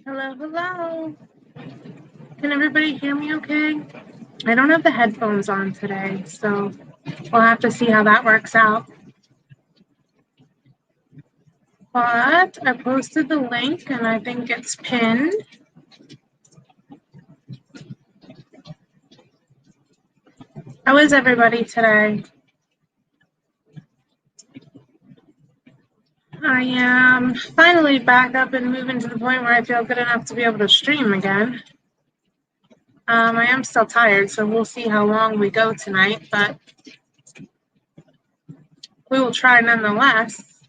Hello, hello. Can everybody hear me okay? I don't have the headphones on today, so we'll have to see how that works out. But I posted the link and I think it's pinned. How is everybody today? I am finally back up and moving to the point where I feel good enough to be able to stream again. I am still tired, so we'll see how long we go tonight, but we will try nonetheless.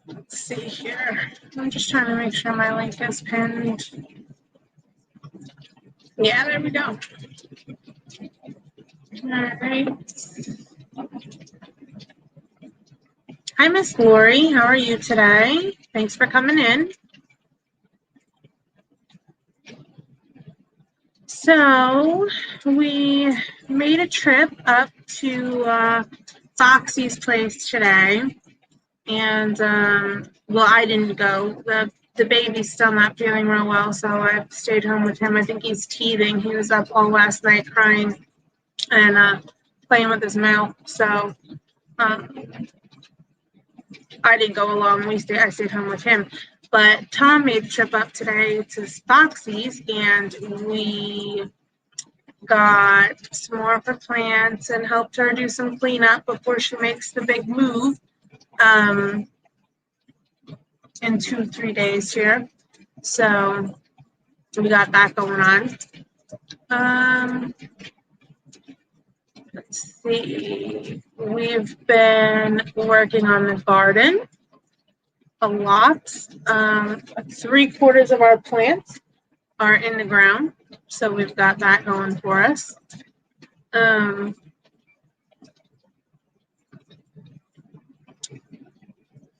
Let's see here. I'm just trying to make sure my link is pinned. Yeah, there we go. All right. Hi, Miss Lori. How are you today? Thanks for coming in. So we made a trip up to Foxy's place today, and well, I didn't go. The baby's still not feeling real well, so I stayed home with him. I think he's teething. He was up all last night crying and playing with his mouth. So I didn't go along. I stayed home with him. But Tom made the trip up today to Foxy's, and we got some more of her plants and helped her do some cleanup before she makes the big move in 2-3 days here. So we got that going on. Let's see. We've been working on the garden a lot. 3/4 of our plants are in the ground, so we've got that going for us.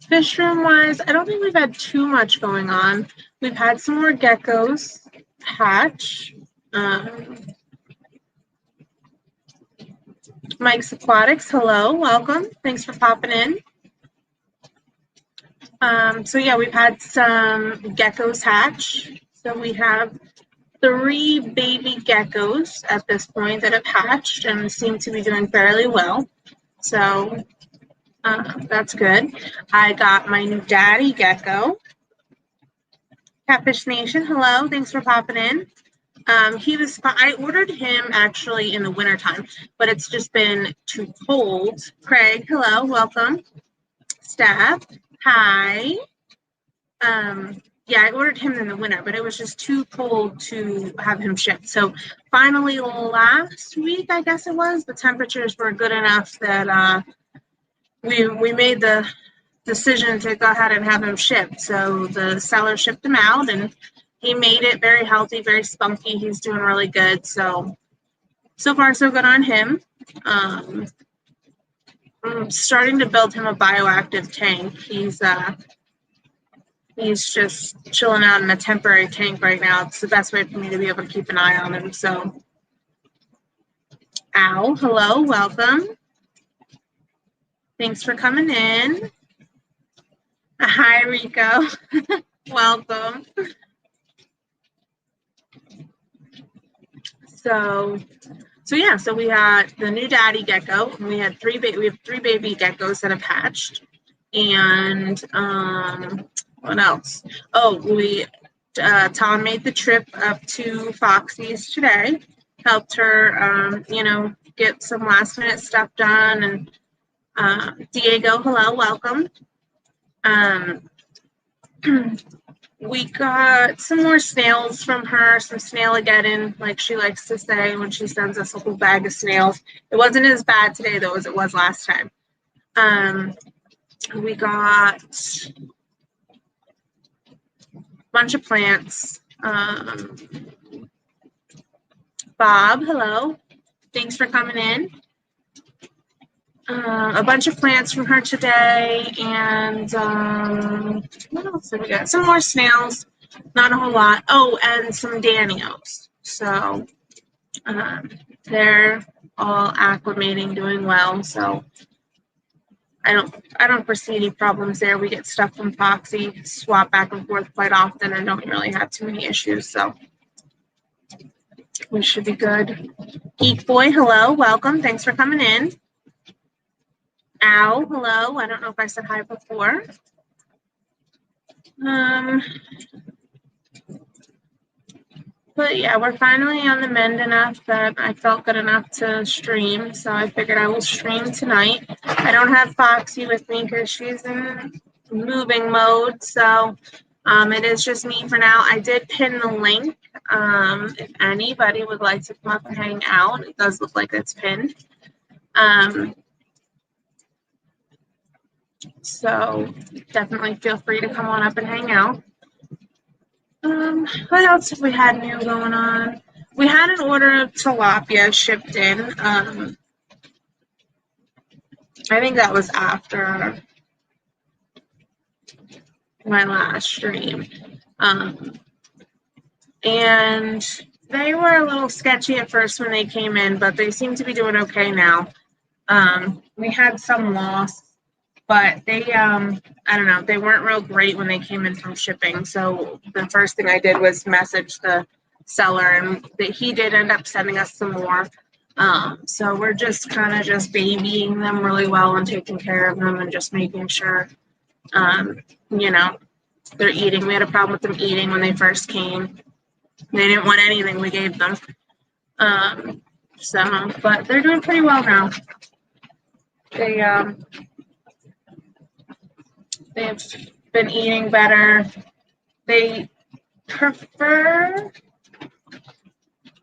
Fish room wise, I don't think we've had too much going on. We've had some more geckos hatch. Mike's Aquatics, hello, welcome. Thanks for popping in. So yeah, we've had some geckos hatch. So we have 3 baby geckos at this point that have hatched and seem to be doing fairly well. So that's good. I got my new daddy gecko. Catfish Nation, hello. Thanks for popping in. I ordered him actually in the wintertime, but it's just been too cold. Craig, hello. Welcome. Steph, hi. Yeah, I ordered him in the winter, but it was just too cold to have him shipped. So finally last week, I guess it was, the temperatures were good enough that we made the decision to go ahead and have him shipped. So the seller shipped him out and he made it very healthy, very spunky. He's doing really good. So far so good on him. I'm starting to build him a bioactive tank. He's just chilling out in a temporary tank right now. It's the best way for me to be able to keep an eye on him. So, Al, hello, welcome. Thanks for coming in. Hi, Rico. Welcome. So yeah, so we had the new daddy gecko, and we have 3 baby geckos that have hatched. And what else? Oh, Tom made the trip up to Foxy's today, helped her, get some last minute stuff done. And Diego, hello, welcome. We got some more snails from her, some snail-ageddon, like she likes to say when she sends us a whole bag of snails. It wasn't as bad today, though, as it was last time. We got a bunch of plants. Bob, hello. Thanks for coming in. A bunch of plants from her today, and what else did we get? Some more snails, not a whole lot. Oh, and some danios. So they're all acclimating, doing well. So I don't foresee any problems there. We get stuff from Foxy, swap back and forth quite often, and don't really have too many issues. So we should be good. Geek Boy, hello, welcome. Thanks for coming in. Ow, hello. I don't know if I said hi before. But yeah, we're finally on the mend enough that I felt good enough to stream. So I figured I will stream tonight. I don't have Foxy with me because she's in moving mode. So it is just me for now. I did pin the link. If anybody would like to come up and hang out, it does look like it's pinned. So definitely feel free to come on up and hang out. What else have we had new going on? We had an order of tilapia shipped in. I think that was after my last stream. And they were a little sketchy at first when they came in, but they seem to be doing okay now. We had some loss, but they, I don't know, they weren't real great when they came in from shipping. So the first thing I did was message the seller, and he did end up sending us some more. So we're just kind of just babying them really well and taking care of them and just making sure, you know, they're eating. We had a problem with them eating when they first came. They didn't want anything we gave them. But they're doing pretty well now. They've been eating better. They prefer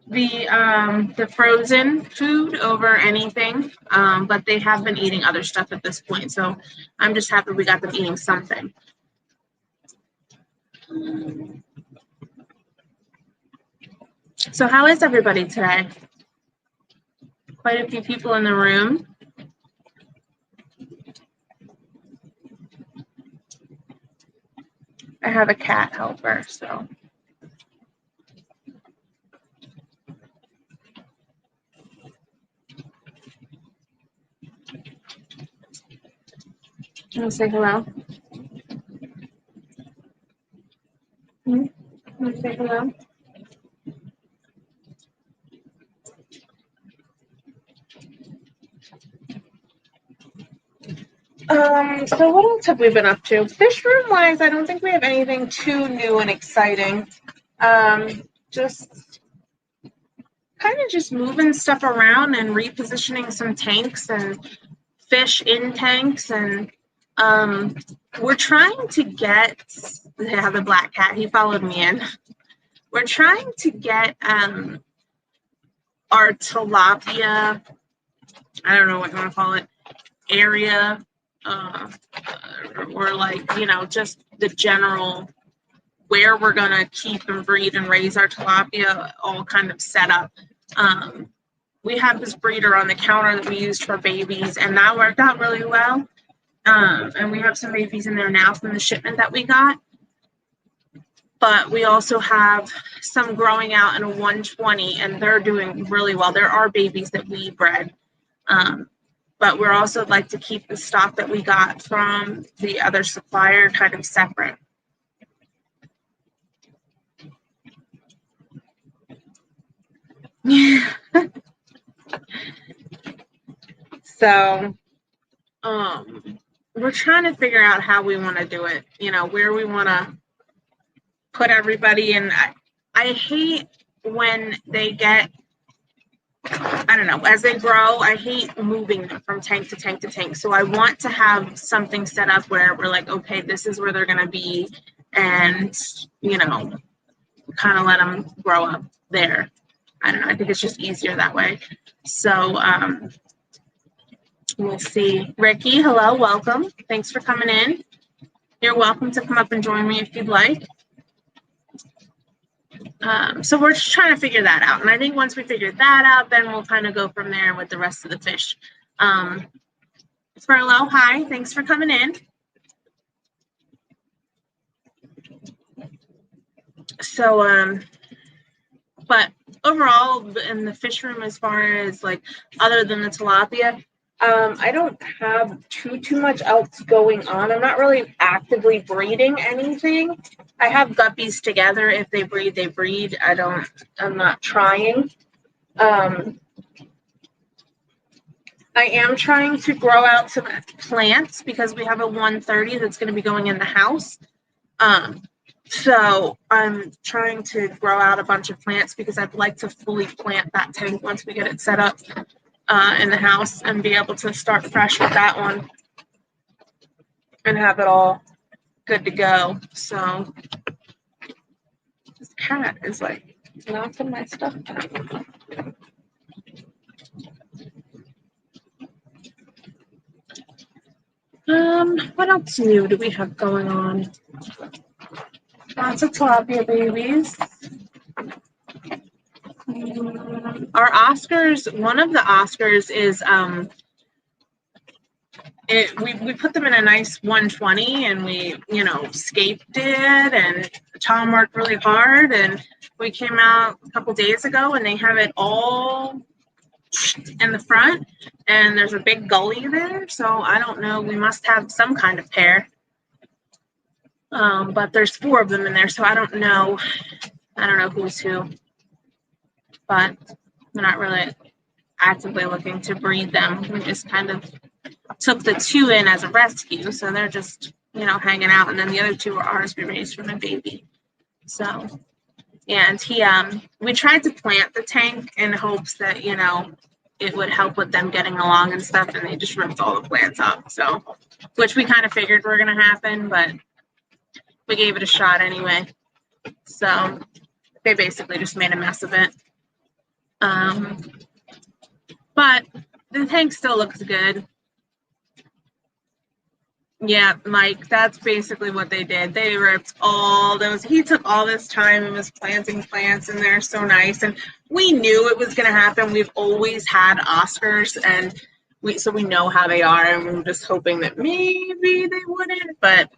the frozen food over anything, but they have been eating other stuff at this point. So I'm just happy we got them eating something. So how is everybody today? Quite a few people in the room. I have a cat helper, so. Can you say hello? Can you say hello? So what else have we been up to? Fish room wise, I don't think we have anything too new and exciting. Just kind of just moving stuff around and repositioning some tanks and fish in tanks, and we're trying to get, yeah, the black cat, he followed me in. We're trying to get our tilapia, I don't know what you want to call it, area, or like, you know, just the general where we're going to keep and breed and raise our tilapia all kind of set up. We have this breeder on the counter that we used for babies, and that worked out really well. And we have some babies in there now from the shipment that we got. But we also have some growing out in a 120, and they're doing really well. There are babies that we bred. But we're also like to keep the stock that we got from the other supplier kind of separate. So we're trying to figure out how we want to do it, you know, where we want to put everybody in. I hate when they get, I don't know, as they grow, I hate moving them from tank to tank to tank. So I want to have something set up where we're like, okay, this is where they're going to be, and, you know, kind of let them grow up there. I don't know. I think it's just easier that way. So we'll see. Ricky, hello, welcome. Thanks for coming in. You're welcome to come up and join me if you'd like. So we're just trying to figure that out. And I think once we figure that out, then we'll kind of go from there with the rest of the fish. Furlough, hi, thanks for coming in. So, but overall in the fish room, as far as like, other than the tilapia, I don't have too much else going on. I'm not really actively breeding anything. I have guppies together. If they breed, they breed. I'm not trying. Um, I am trying to grow out some plants because we have a 130 that's going to be going in the house. Um, so I'm trying to grow out a bunch of plants because I'd like to fully plant that tank once we get it set up in the house and be able to start fresh with that one and have it all good to go. So this cat is like knocking my stuff down. What else new do we have going on? Lots of tilapia babies. Our Oscars, one of the Oscars is we put them in a nice 120 and we, scaped it, and Tom worked really hard, and we came out a couple days ago and they have it all in the front and there's a big gully there. So I don't know, we must have some kind of pair. But there's 4 of them in there, so I don't know who's who, but we're not really actively looking to breed them. We just kind of took the 2 in as a rescue, so they're just, hanging out, and then the other 2 are ours we raised from a baby. So, and we tried to plant the tank in hopes that, it would help with them getting along and stuff, and they just ripped all the plants up. So, which we kind of figured were going to happen, but we gave it a shot anyway. So they basically just made a mess of it. But the tank still looks good. Yeah, Mike, that's basically what they did. They ripped all those. He took all this time and was planting plants, and they're so nice. And we knew it was going to happen. We've always had Oscars, and so we know how they are, and we were just hoping that maybe they wouldn't, but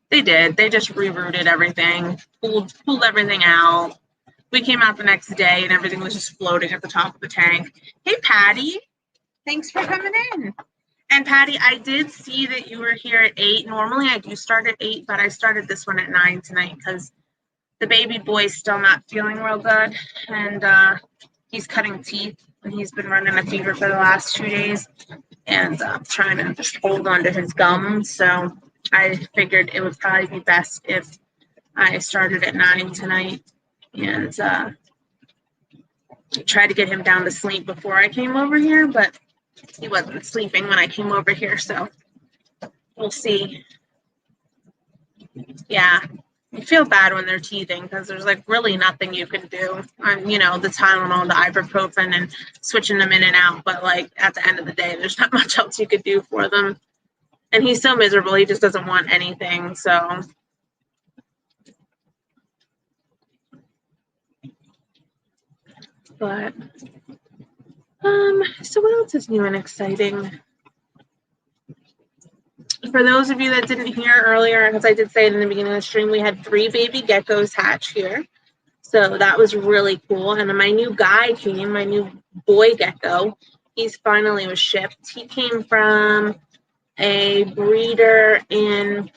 they did. They just rerouted everything, pulled everything out. We came out the next day, and everything was just floating at the top of the tank. Hey, Patty, thanks for coming in. And Patty, I did see that you were here at 8. Normally I do start at 8, but I started this one at 9 tonight because the baby boy's still not feeling real good, and he's cutting teeth, and he's been running a fever for the last 2 days, and trying to just hold on to his gums. So I figured it would probably be best if I started at 9 tonight and tried to get him down to sleep before I came over here, but he wasn't sleeping when I came over here, so we'll see. Yeah, you feel bad when they're teething because there's like really nothing you can do. The Tylenol, the ibuprofen, and switching them in and out. But like at the end of the day, there's not much else you could do for them. And he's so miserable; he just doesn't want anything. So. But so what else is new and exciting? For those of you that didn't hear earlier, because I did say it in the beginning of the stream, we had 3 baby geckos hatch here. So that was really cool. And then my new guy came, my new boy gecko. He's finally was shipped. He came from a breeder in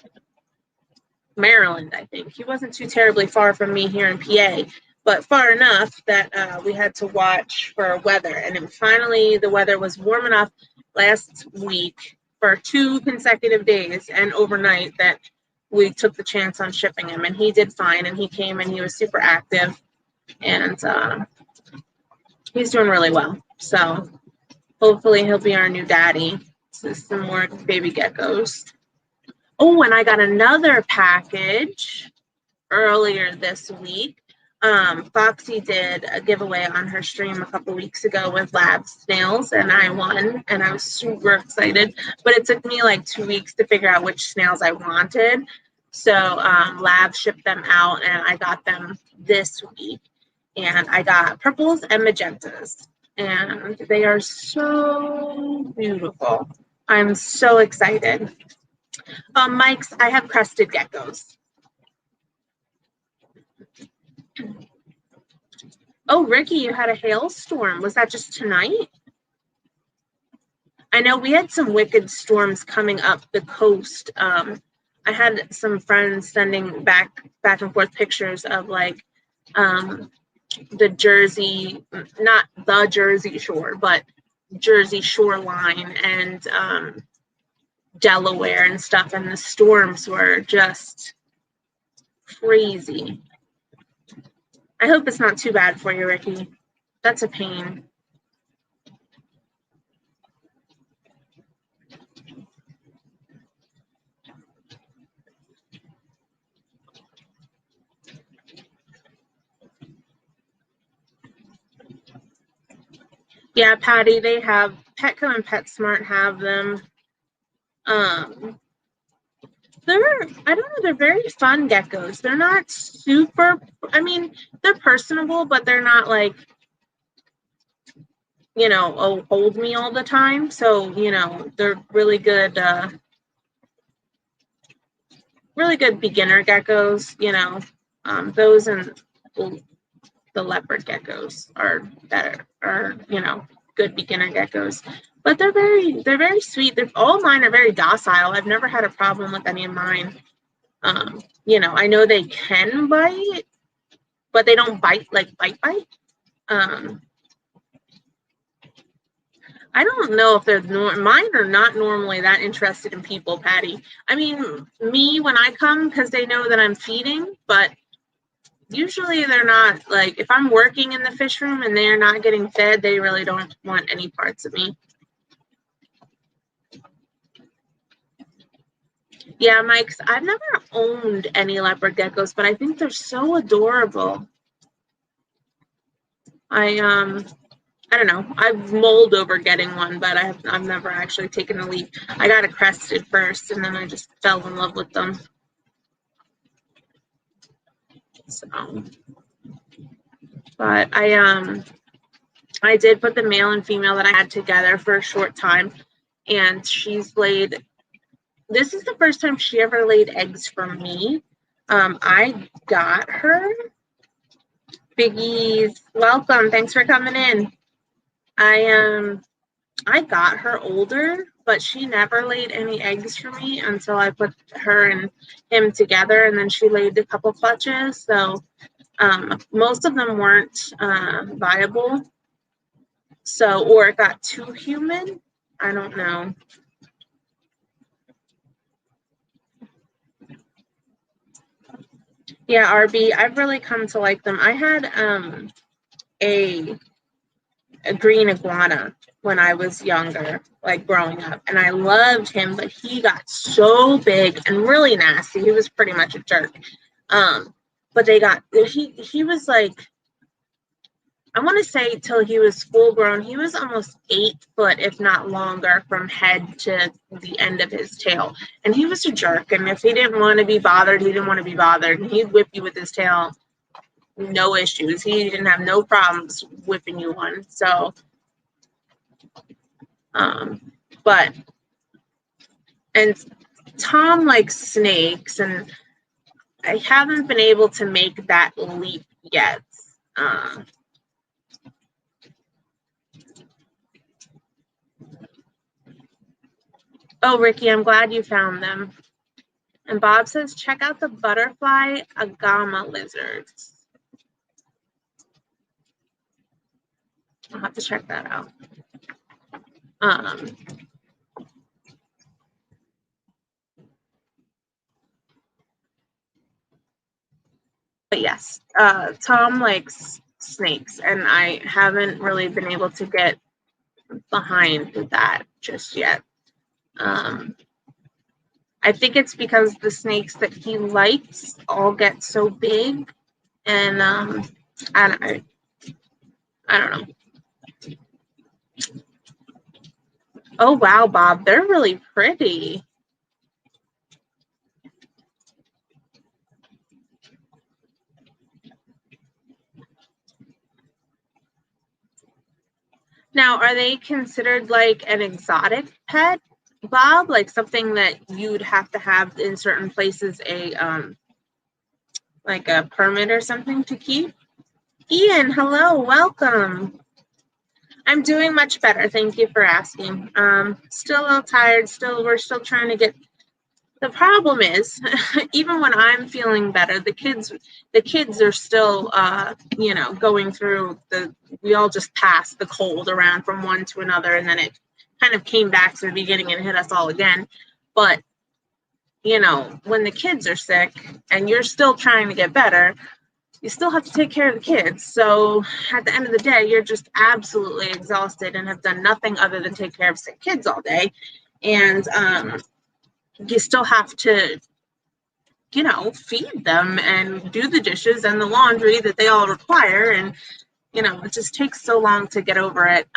Maryland, I think. He wasn't too terribly far from me here in PA, but far enough that we had to watch for weather. And then finally, the weather was warm enough last week for 2 consecutive days and overnight that we took the chance on shipping him. And he did fine, and he came and he was super active, and he's doing really well. So hopefully he'll be our new daddy. So some more baby geckos. Oh, and I got another package earlier this week. Foxy did a giveaway on her stream a couple weeks ago with lab snails, and I won, and I was super excited. But it took me like 2 weeks to figure out which snails I wanted. So lab shipped them out, and I got them this week. And I got purples and magentas, and they are so beautiful. I'm so excited. Mike's, I have crested geckos. Oh, Ricky, you had a hailstorm. Was that just tonight? I know we had some wicked storms coming up the coast. I had some friends sending back and forth pictures of like the Jersey, not the Jersey Shore, but Jersey shoreline and Delaware and stuff, and the storms were just crazy. I hope it's not too bad for you, Ricky. That's a pain. Yeah, Patty, they have Petco and PetSmart have them. I don't know, they're very fun geckos. They're not super, I mean, they're personable, but they're not like, you know, oh, hold me all the time. So, you know, they're really good beginner geckos, you know. Those and the leopard geckos are better, or, you know, good beginner geckos. But they're very sweet. All mine are very docile. I've never had a problem with any of mine. You know, I know they can bite, but they don't bite like bite. I don't know if they're mine are not normally that interested in people, Patty. I mean, me when I come, because they know that I'm feeding, but usually they're not. Like, if I'm working in the fish room and they're not getting fed, they really don't want any parts of me. Yeah, Mike, I've never owned any leopard geckos, but I think they're so adorable. I don't know. I've mulled over getting one, but I've never actually taken a leap. I got a crested first, and then I just fell in love with them. So, but I did put the male and female that I had together for a short time, and she's laid. This is the first time she ever laid eggs for me. I got her. Biggies, welcome. Thanks for coming in. I got her older, but she never laid any eggs for me until I put her and him together, and then she laid a couple clutches. So most of them weren't viable. So, or it got too human. I don't know. Yeah, RB, I've really come to like them. I had a green iguana when I was younger, like growing up, and I loved him, but he got so big and really nasty. He was pretty much a jerk. But he was like, I want to say till he was full grown, he was almost 8 foot, if not longer, from head to the end of his tail. And he was a jerk. And if he didn't want to be bothered, he didn't want to be bothered. And he'd whip you with his tail, no issues. He didn't have no problems whipping you one. So, but, and Tom likes snakes, and I haven't been able to make that leap yet. Oh, Ricky, I'm glad you found them. And Bob says, check out the butterfly agama lizards. I'll have to check that out. But yes, Tom likes snakes, and I haven't really been able to get behind that just yet. I think it's because the snakes that he likes all get so big, and I don't know. Oh wow, Bob, they're really pretty. Now, are they considered like an exotic pet, Bob? Like something that you'd have to have in certain places like a permit or something to keep? Ian, hello, welcome. I'm doing much better. Thank you for asking. Still a little tired. We're still trying to get. The problem is, even when I'm feeling better, the kids are still, going through we all just passed the cold around from one to another, and then it kind of came back to the beginning and hit us all again. But, when the kids are sick and you're still trying to get better, you still have to take care of the kids. So at the end of the day, you're just absolutely exhausted and have done nothing other than take care of sick kids all day. And you still have to, feed them and do the dishes and the laundry that they all require. And, it just takes so long to get over it.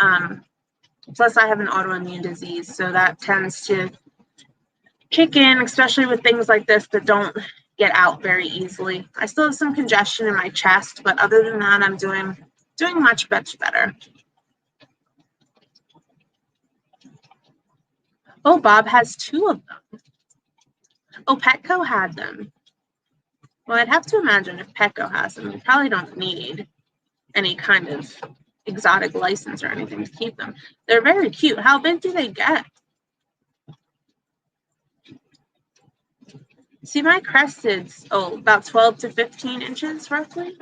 Plus, I have an autoimmune disease, so that tends to kick in, especially with things like this that don't get out very easily. I still have some congestion in my chest, but other than that, I'm doing much better. Oh, Bob has 2 of them. Oh, Petco had them. Well, I'd have to imagine if Petco has them, you probably don't need any kind of exotic license or anything to keep them. They're very cute. How big do they get? See, my crested's, about 12 to 15 inches, roughly.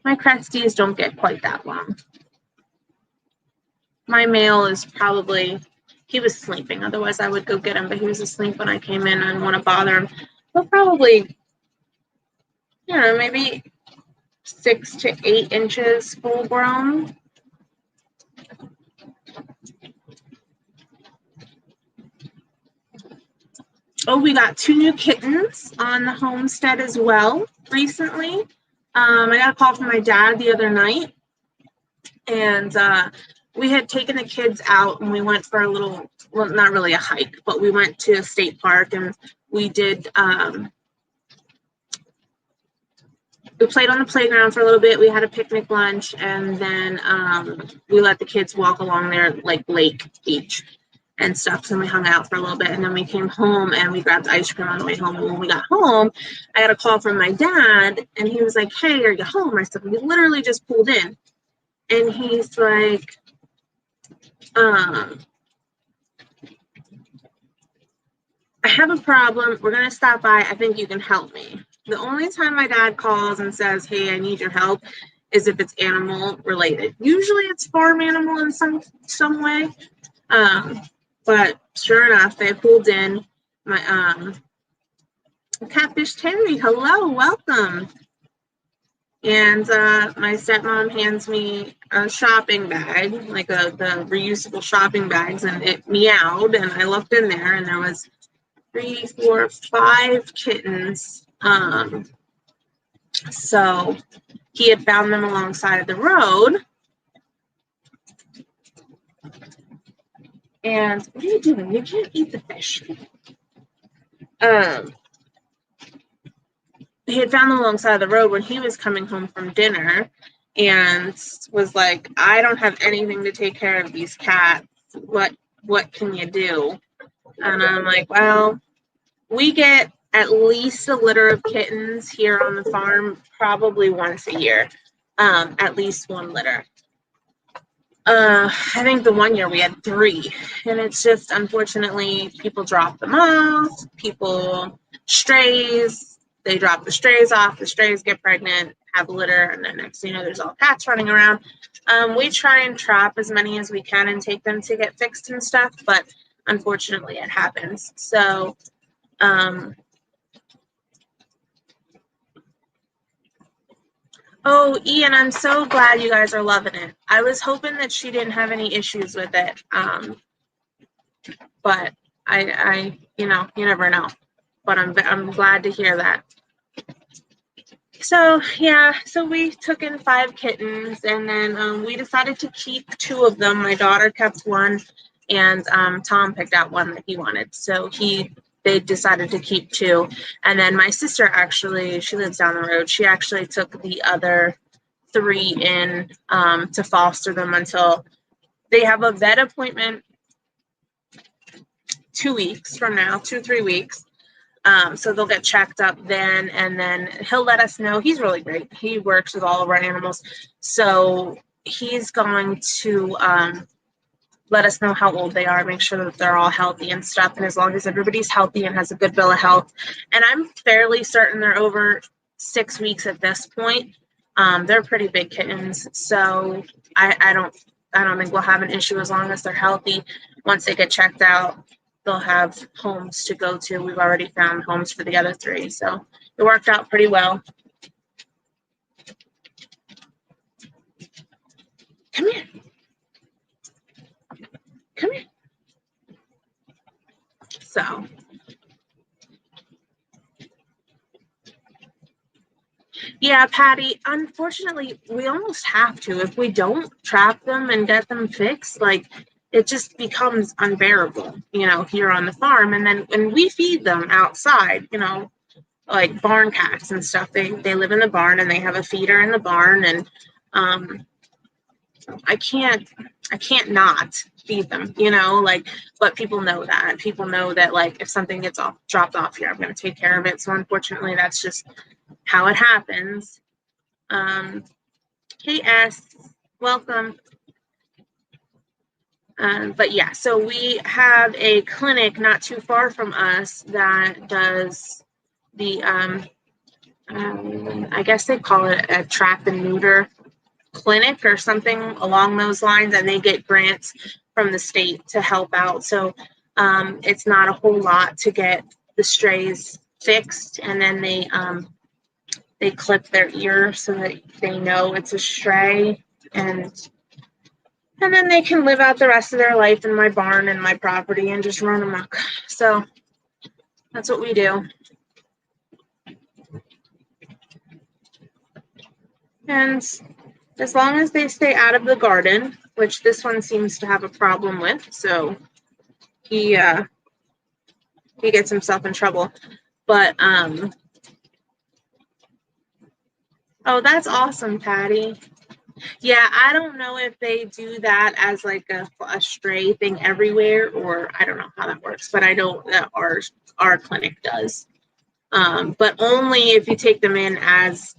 My cresties don't get quite that long. My male is probably, he was sleeping. Otherwise, I would go get him, but he was asleep when I came in. I didn't want to bother him. But probably, maybe 6 to 8 inches full grown. Oh, we got 2 new kittens on the homestead as well recently. I got a call from my dad the other night, and we had taken the kids out and we went for a little, well, not really a hike, but we went to a state park and we did, we played on the playground for a little bit. We had a picnic lunch, and then we let the kids walk along their lake beach and stuff. So we hung out for a little bit, and then we came home and we grabbed ice cream on the way home. And when we got home, I got a call from my dad, and he was like, "Hey, are you home?" I said, "We literally just pulled in." And he's like, I have a problem. We're going to stop by. I think you can help me. The only time my dad calls and says, "Hey, I need your help," is if it's animal related. Usually it's farm animal in some way. But sure enough, they pulled in. My Catfish Terry, hello, welcome. And my stepmom hands me a shopping bag, like the reusable shopping bags, and it meowed, and I looked in there, and there was 3, 4, 5 kittens. So he had found them alongside of the road. And what are you doing? You can't eat the fish. He had found them alongside the road when he was coming home from dinner, and was like, "I don't have anything to take care of these cats. What can you do?" And I'm like, "Well, we get at least a litter of kittens here on the farm, probably once a year, at least 1 litter. I think the 1 year we had 3, and it's just, unfortunately, people drop them off, strays, they drop the strays off, the strays get pregnant, have a litter, and then next thing you know, there's all cats running around. We try and trap as many as we can and take them to get fixed and stuff, but unfortunately it happens. So, oh, Ian, I'm so glad you guys are loving it. I was hoping that she didn't have any issues with it, but I you never know. But I'm glad to hear that. So yeah, so we took in 5 kittens, and then we decided to keep 2 of them. My daughter kept 1, and Tom picked out 1 that he wanted. So they decided to keep 2. And then my sister, actually, she lives down the road. She actually took the other 3 in to foster them until they have a vet appointment 2 weeks from now, 2-3 weeks. So they'll get checked up then, and then he'll let us know. He's really great. He works with all of our animals. So he's going to let us know how old they are, make sure that they're all healthy and stuff. And as long as everybody's healthy and has a good bill of health, and I'm fairly certain they're over 6 weeks at this point. They're pretty big kittens, so I don't think we'll have an issue as long as they're healthy. Once they get checked out, they'll have homes to go to. We've already found homes for the other 3, so it worked out pretty well. Come here. Come here. So, yeah, Patty, unfortunately, we almost have to. If we don't trap them and get them fixed, like, it just becomes unbearable, here on the farm. And then when we feed them outside, like barn cats and stuff, they live in the barn and they have a feeder in the barn, and I can't not feed them, but people know that. People know that, like, if something gets dropped off here, I'm going to take care of it. So unfortunately, that's just how it happens. Hey, S, welcome. But yeah, so we have a clinic not too far from us that does the, I guess they call it a trap and neuter clinic or something along those lines, and they get grants from the state to help out. So it's not a whole lot to get the strays fixed, and then they clip their ear so that they know it's a stray, and then they can live out the rest of their life in my barn and my property and just run amok. So that's what we do. And as long as they stay out of the garden, which this one seems to have a problem with, so he gets himself in trouble. But oh, that's awesome, Patty. Yeah, I don't know if they do that as like a stray thing everywhere, or I don't know how that works, but I know that our clinic does. But only if you take them in as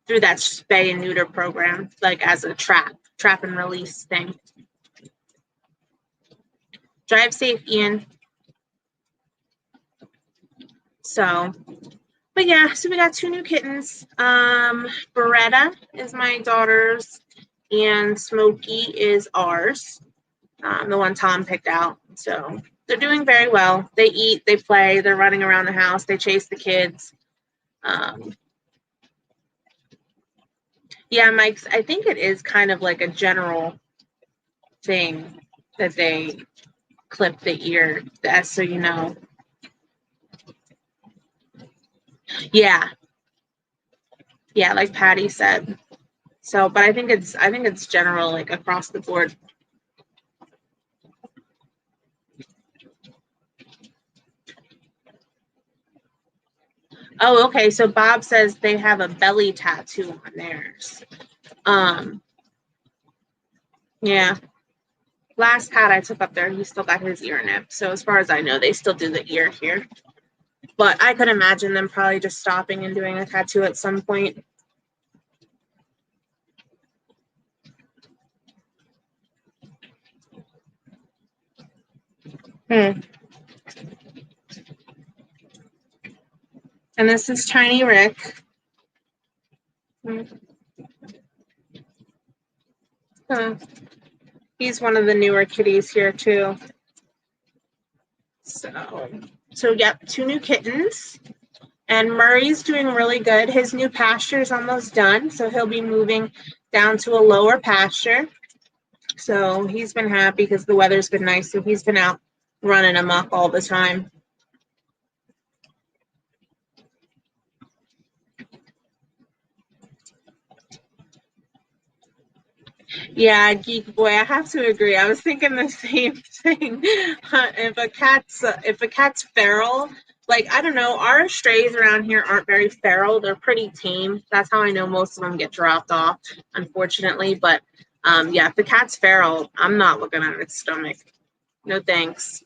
through that spay and neuter program, like as a trap and release thing. Drive safe, Ian. So, but yeah, so we got 2 new kittens. Beretta is my daughter's, and Smokey is ours, the one Tom picked out. So they're doing very well. They eat, they play, they're running around the house, they chase the kids. Yeah, Mike, I think it is kind of like a general thing that they clip the ear, so you know. Yeah, like Patty said. So, but I think it's general, like across the board. Oh, okay. So Bob says they have a belly tattoo on theirs. Yeah. Last cat I took up there, he still got his ear nipped. So as far as I know, they still do the ear here. But I could imagine them probably just stopping and doing a tattoo at some point. And this is Tiny Rick. He's one of the newer kitties here too. So yep, 2 new kittens. And Murray's doing really good. His new pasture is almost done, so he'll be moving down to a lower pasture. So he's been happy because the weather's been nice, so he's been out running amok all the time. Yeah, Geek Boy, I have to agree. I was thinking the same thing. If a cat's feral, like, I don't know, our strays around here aren't very feral. They're pretty tame. That's how I know most of them get dropped off, unfortunately. But yeah, if the cat's feral, I'm not looking at its stomach. No thanks.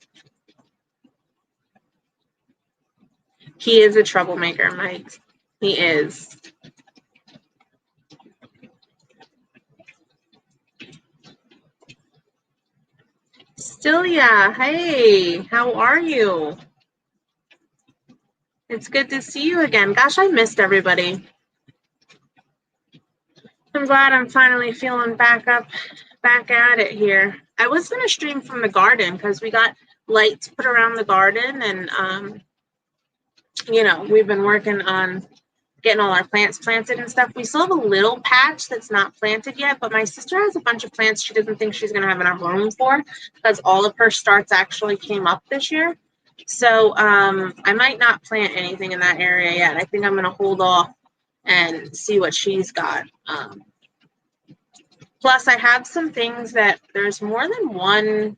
He is a troublemaker, Mike. He is. Stilia, hey, how are you? It's good to see you again. Gosh, I missed everybody. I'm glad I'm finally feeling back at it here. I was going to stream from the garden because we got lights put around the garden, and we've been working on getting all our plants planted and stuff. We still have a little patch that's not planted yet, but my sister has a bunch of plants she doesn't think she's going to have enough room for because all of her starts actually came up this year. So I might not plant anything in that area yet. I think I'm going to hold off and see what she's got. Plus, I have some things that there's more than one.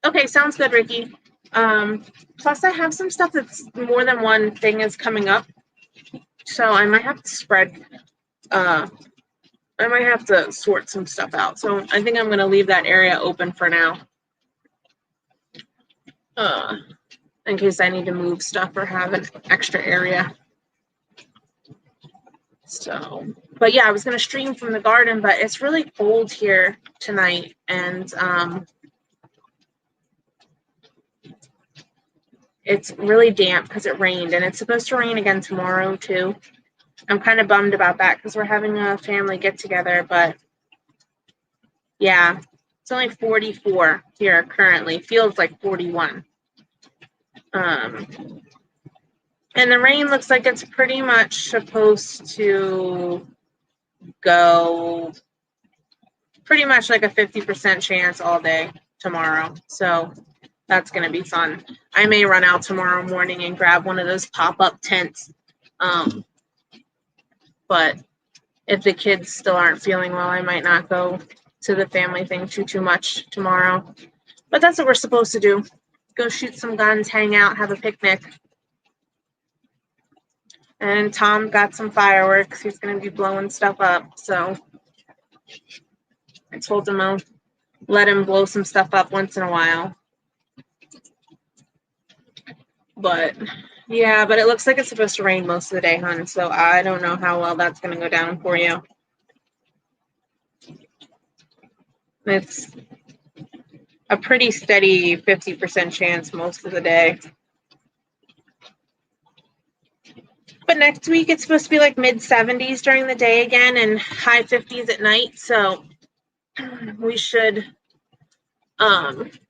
Okay, sounds good, Ricky. Plus, I have some stuff that's more than one thing is coming up. So I might have to spread. I might have to sort some stuff out. So I think I'm going to leave that area open for now. In case I need to move stuff or have an extra area. So, but yeah, I was going to stream from the garden, but it's really cold here tonight. And it's really damp because it rained, and it's supposed to rain again tomorrow too. I'm kind of bummed about that because we're having a family get together, but yeah, it's only 44 here currently. Feels like 41. And the rain looks like it's pretty much supposed to go pretty much like a 50% chance all day tomorrow. So that's going to be fun. I may run out tomorrow morning and grab one of those pop-up tents. But if the kids still aren't feeling well, I might not go to the family thing too much tomorrow. But that's what we're supposed to do. Go shoot some guns, hang out, have a picnic. And Tom got some fireworks. He's going to be blowing stuff up. So I told him I'll let him blow some stuff up once in a while. But yeah, but it looks like it's supposed to rain most of the day, hon. So I don't know how well that's going to go down for you. It's a pretty steady 50% chance most of the day. But next week it's supposed to be like mid-70s during the day again and high 50s at night. So we should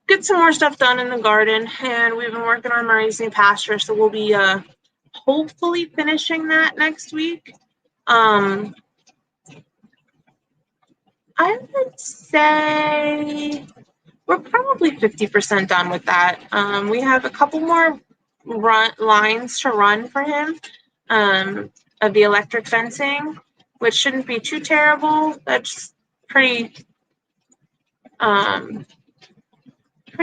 get some more stuff done in the garden. And we've been working on Murray's new pasture, so we'll be hopefully finishing that next week. I would say we're probably 50% done with that. We have a couple more lines to run for him of the electric fencing, which shouldn't be too terrible. That's pretty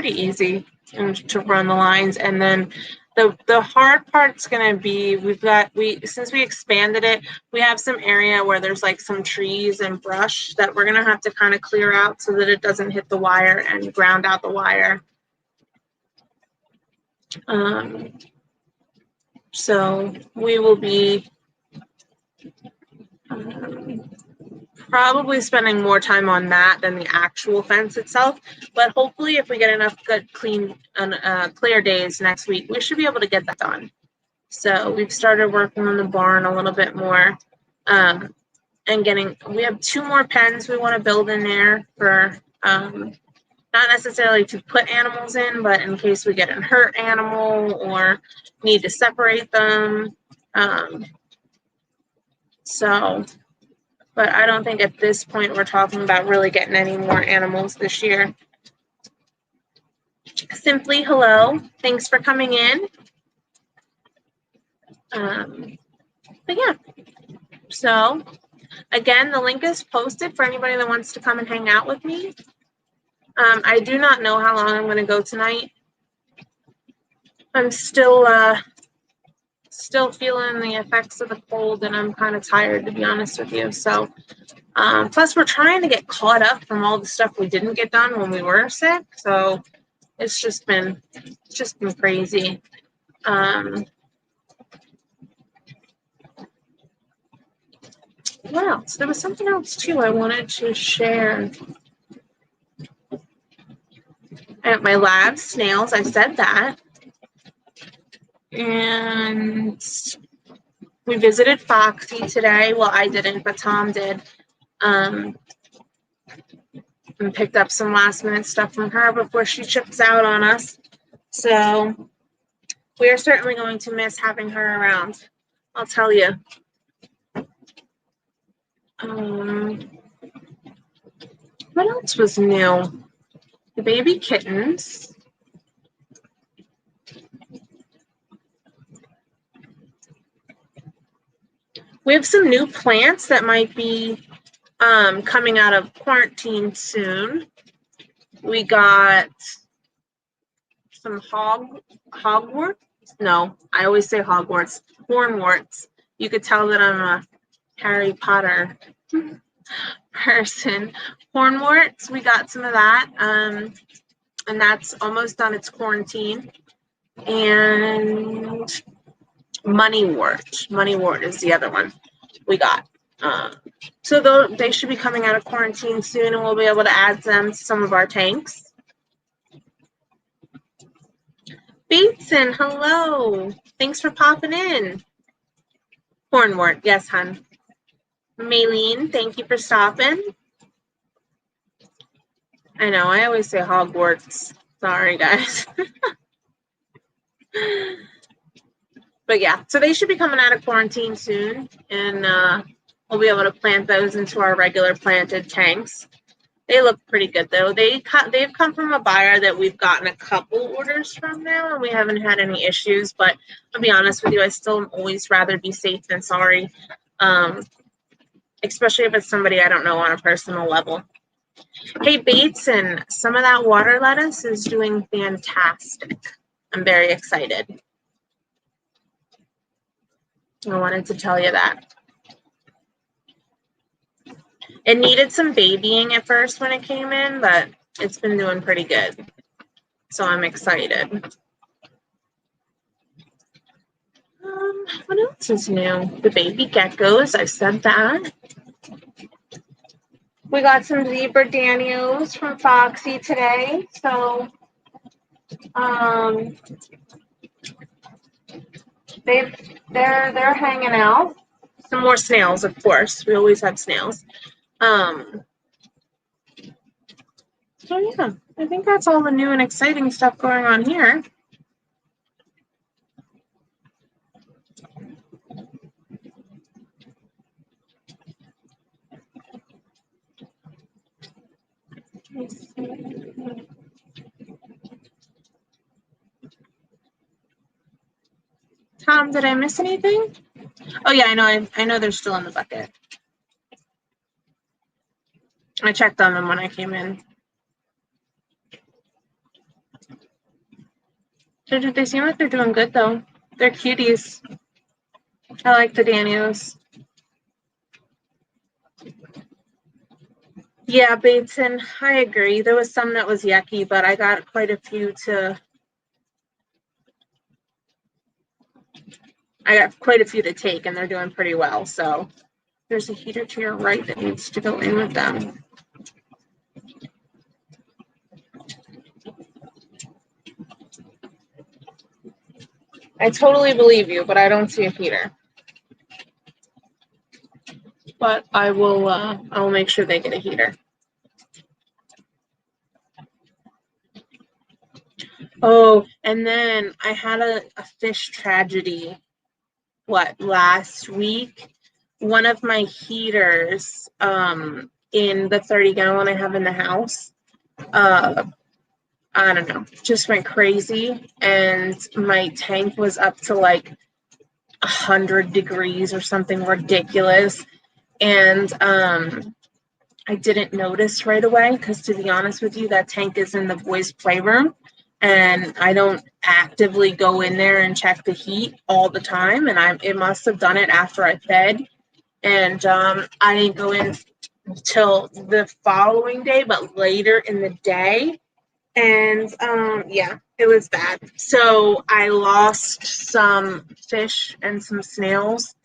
easy to run the lines. And then the hard part's going to be since we expanded it, we have some area where there's like some trees and brush that we're going to have to kind of clear out so that it doesn't hit the wire and ground out the wire. So we will be probably spending more time on that than the actual fence itself. But hopefully if we get enough good, clean, clear days next week, we should be able to get that done. So we've started working on the barn a little bit more. And we have 2 more pens we want to build in there for not necessarily to put animals in, but in case we get a hurt animal or need to separate them. But I don't think at this point we're talking about really getting any more animals this year. Simply, hello. Thanks for coming in. But yeah. So, again, the link is posted for anybody that wants to come and hang out with me. I do not know how long I'm going to go tonight. I'm still feeling the effects of the cold, and I'm kind of tired, to be honest with you. So, plus we're trying to get caught up from all the stuff we didn't get done when we were sick. So it's just been crazy. What else? There was something else too I wanted to share. At my lab snails, I said that. And we visited Foxy today. Well, I didn't, but Tom did. And picked up some last minute stuff from her before she chips out on us. So we are certainly going to miss having her around. I'll tell you. What else was new? The baby kittens. We have some new plants that might be coming out of quarantine soon. We got some hogwarts. No, I always say Hogwarts. Hornworts. You could tell that I'm a Harry Potter person. Hornworts, we got some of that. And that's almost done its quarantine. And Moneywort is the other one we got. So they should be coming out of quarantine soon, and we'll be able to add them to some of our tanks. Bateson, hello. Thanks for popping in. Hornwort, yes, hon. Maylene, thank you for stopping. I know, I always say Hogwarts. Sorry, guys. But yeah, so they should be coming out of quarantine soon, and we'll be able to plant those into our regular planted tanks. They look pretty good, though. They've come from a buyer that we've gotten a couple orders from now, and we haven't had any issues. But I'll be honest with you, I still always rather be safe than sorry, especially if it's somebody I don't know on a personal level. Hey, Bateson, some of that water lettuce is doing fantastic. I'm very excited. I wanted to tell you that. It needed some babying at first when it came in, but it's been doing pretty good. So I'm excited. What else is new? The baby geckos, I said that. We got some zebra Danios from Foxy today. So they're hanging out. Some more snails, of course. We always have snails. So yeah, I think that's all the new and exciting stuff going on here. Tom, did I miss anything? Oh yeah, I know they're still in the bucket. I checked on them when I came in. They seem like they're doing good though. They're cuties. I like the Danios. Yeah, Bateson, I agree. There was some that was yucky, but I got quite a few to take, and they're doing pretty well. So there's a heater to your right that needs to go in with them. I totally believe you, but I don't see a heater. But I will make sure they get a heater. Oh, and then I had a fish tragedy, last week? One of my heaters in the 30-gallon I have in the house, I don't know, just went crazy, and my tank was up to like 100 degrees or something ridiculous, and I didn't notice right away because, to be honest with you, that tank is in the boys' playroom, and I don't actively go in there and check the heat all the time, and it must have done it after I fed, and I didn't go in until the following day, but later in the day, And yeah, it was bad. So I lost some fish and some snails.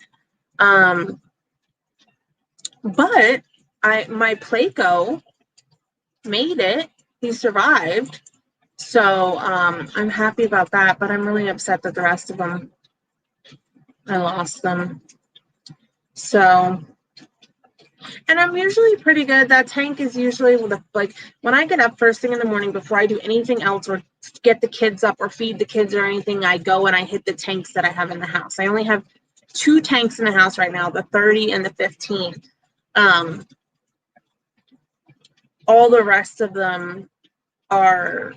But my Placo made it. He survived. So I'm happy about that, but I'm really upset that the rest of them, I lost them. So, and I'm usually pretty good. That tank is usually like when I get up first thing in the morning before I do anything else or get the kids up or feed the kids or anything, I go and I hit the tanks that I have in the house. I only have 2 tanks in the house right now, the 30 and the 15. All the rest of them are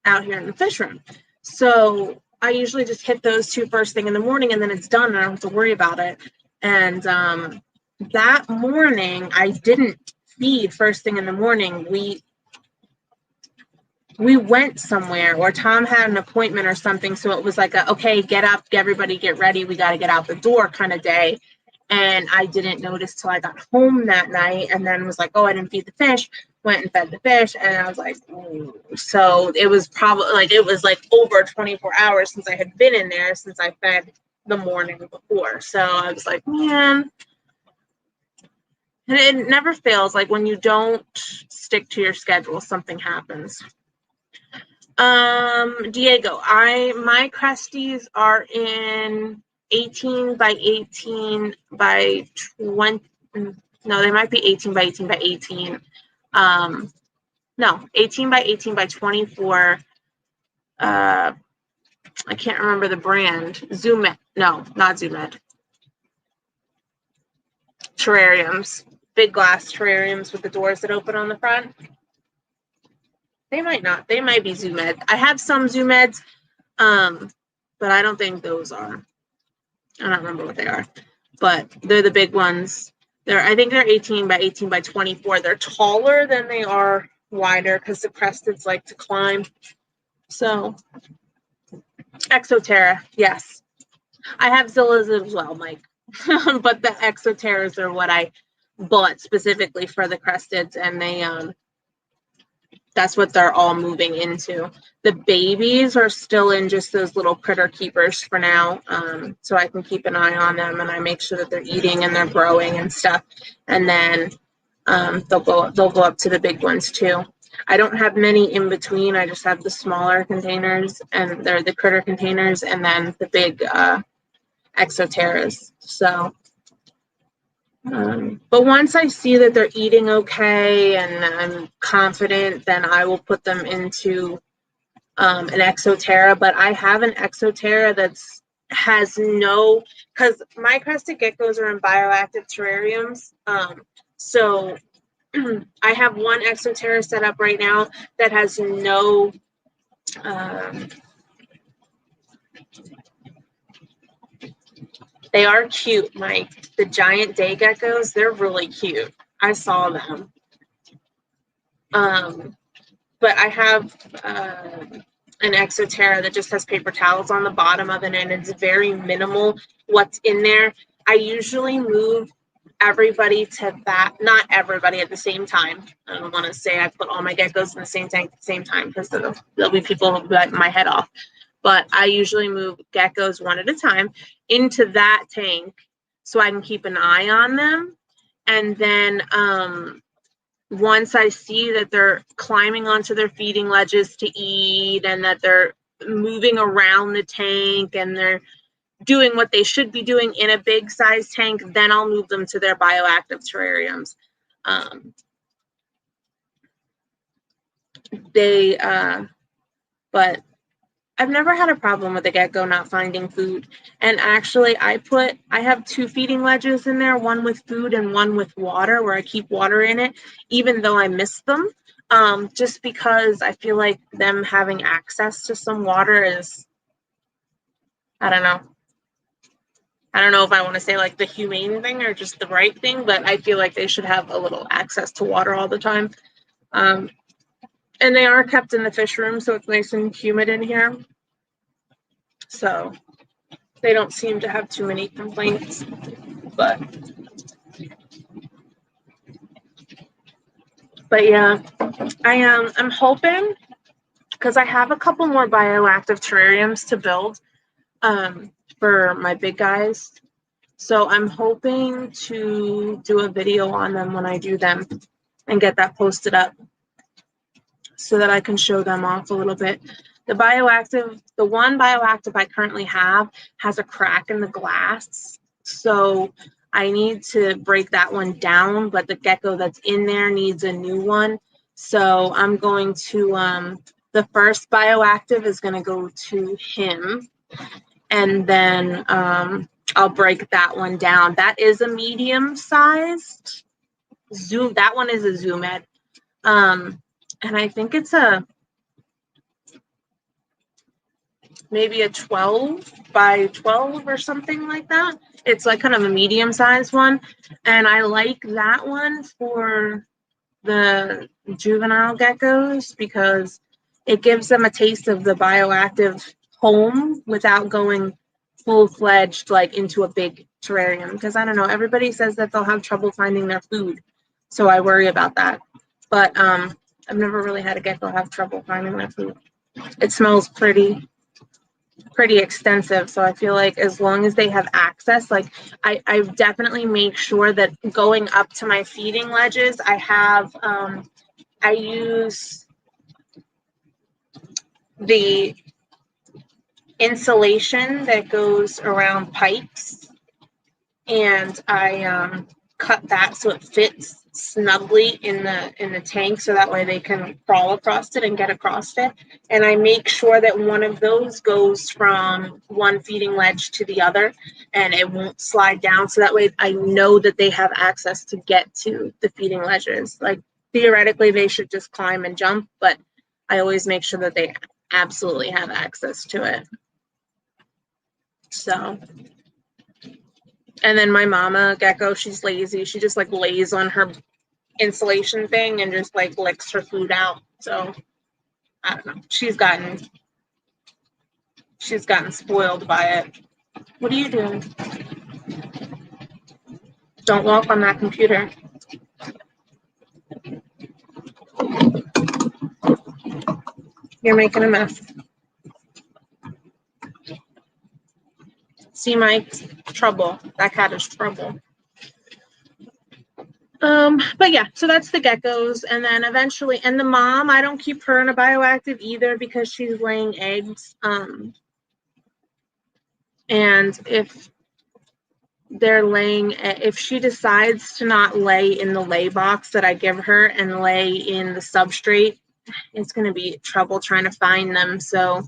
out here in the fish room. So I usually just hit those 2 first thing in the morning and then it's done and I don't have to worry about it. And that morning I didn't feed first thing in the morning. We went somewhere or Tom had an appointment or something. So it was like, okay, get up, everybody get ready. We got to get out the door kind of day. And I didn't notice till I got home that night and then was like, oh, I didn't feed the fish. Went and fed the fish and I was like, ooh. So it was probably like over 24 hours since I had been in there since I fed the morning before. So I was like, man. And it never fails. Like when you don't stick to your schedule, something happens. Diego, my Cresties are in 18 by 18 by 20. No, they might be 18 by 18 by 18. No, 18 by 18 by 24. I can't remember the brand. Zoomed. No, not Zoomed. Terrariums. Big glass terrariums with the doors that open on the front. They might not. They might be Zoomed. I have some Zoomeds, but I don't think those are. I don't remember what they are, but they're the big ones. I think they're 18 by 18 by 24. They're taller than they are wider because the cresteds like to climb. So, Exoterra, yes. I have Zillas as well, Mike. But the Exoterras are what I bought specifically for the cresteds, and they that's what they're all moving into. The babies are still in just those little critter keepers for now, so I can keep an eye on them and I make sure that they're eating and they're growing and stuff. And then they'll go up to the big ones too. I don't have many in between. I just have the smaller containers, and they're the critter containers, and then the big Exoterras. So. But once I see that they're eating okay and I'm confident, then I will put them into an Exoterra. But I have an Exoterra has no, because my crested geckos are in bioactive terrariums. So I have one Exoterra set up right now that has no they are cute, Mike. The giant day geckos, they're really cute. I saw them. But I have an Exoterra that just has paper towels on the bottom of it, and it's very minimal what's in there. I usually move everybody to that, not everybody at the same time. I don't want to say I put all my geckos in the same tank at the same time because there'll be people who bite my head off. But I usually move geckos one at a time into that tank so I can keep an eye on them. And then once I see that they're climbing onto their feeding ledges to eat and that they're moving around the tank and they're doing what they should be doing in a big size tank, then I'll move them to their bioactive terrariums. But I've never had a problem with a gecko not finding food. And actually, I have 2 feeding ledges in there, one with food and one with water, where I keep water in it, even though I miss them, just because I feel like them having access to some water is, I don't know. I don't know if I want to say like the humane thing or just the right thing, but I feel like they should have a little access to water all the time. And they are kept in the fish room, so it's nice and humid in here. So they don't seem to have too many complaints. But yeah, I'm hoping because I have a couple more bioactive terrariums to build for my big guys. So I'm hoping to do a video on them when I do them and get that posted up so that I can show them off a little bit. The one bioactive I currently have has a crack in the glass. So I need to break that one down, but the gecko that's in there needs a new one. So I'm going to, the first bioactive is going to go to him. And then I'll break that one down. That is a medium-sized zoom. That one is a zoom ed. And I think it's maybe a 12 by 12 or something like that. It's like kind of a medium-sized one. And I like that one for the juvenile geckos because it gives them a taste of the bioactive home without going full-fledged like into a big terrarium. Because I don't know, everybody says that they'll have trouble finding their food. So I worry about that. But I've never really had a gecko have trouble finding their food. It smells pretty extensive. So I feel like as long as they have access, like I definitely make sure that going up to my feeding ledges, I have, I use the insulation that goes around pipes, and I cut that so it fits snugly in the tank, so that way they can crawl across it and get across it. And I make sure that one of those goes from one feeding ledge to the other and it won't slide down, so that way I know that they have access to get to the feeding ledges. Like theoretically they should just climb and jump, but I always make sure that they absolutely have access to it. So, and then my mama gecko, she's lazy. She just like lays on her insulation thing and just like licks her food out. So I don't know. She's gotten spoiled by it. What are you doing? Don't walk on that computer. You're making a mess. See, Mike, trouble. That cat is trouble. But yeah, so that's the geckos. And then eventually, and the mom, I don't keep her in a bioactive either because she's laying eggs. And if they're laying, if she decides to not lay in the lay box that I give her and lay in the substrate, it's going to be trouble trying to find them. So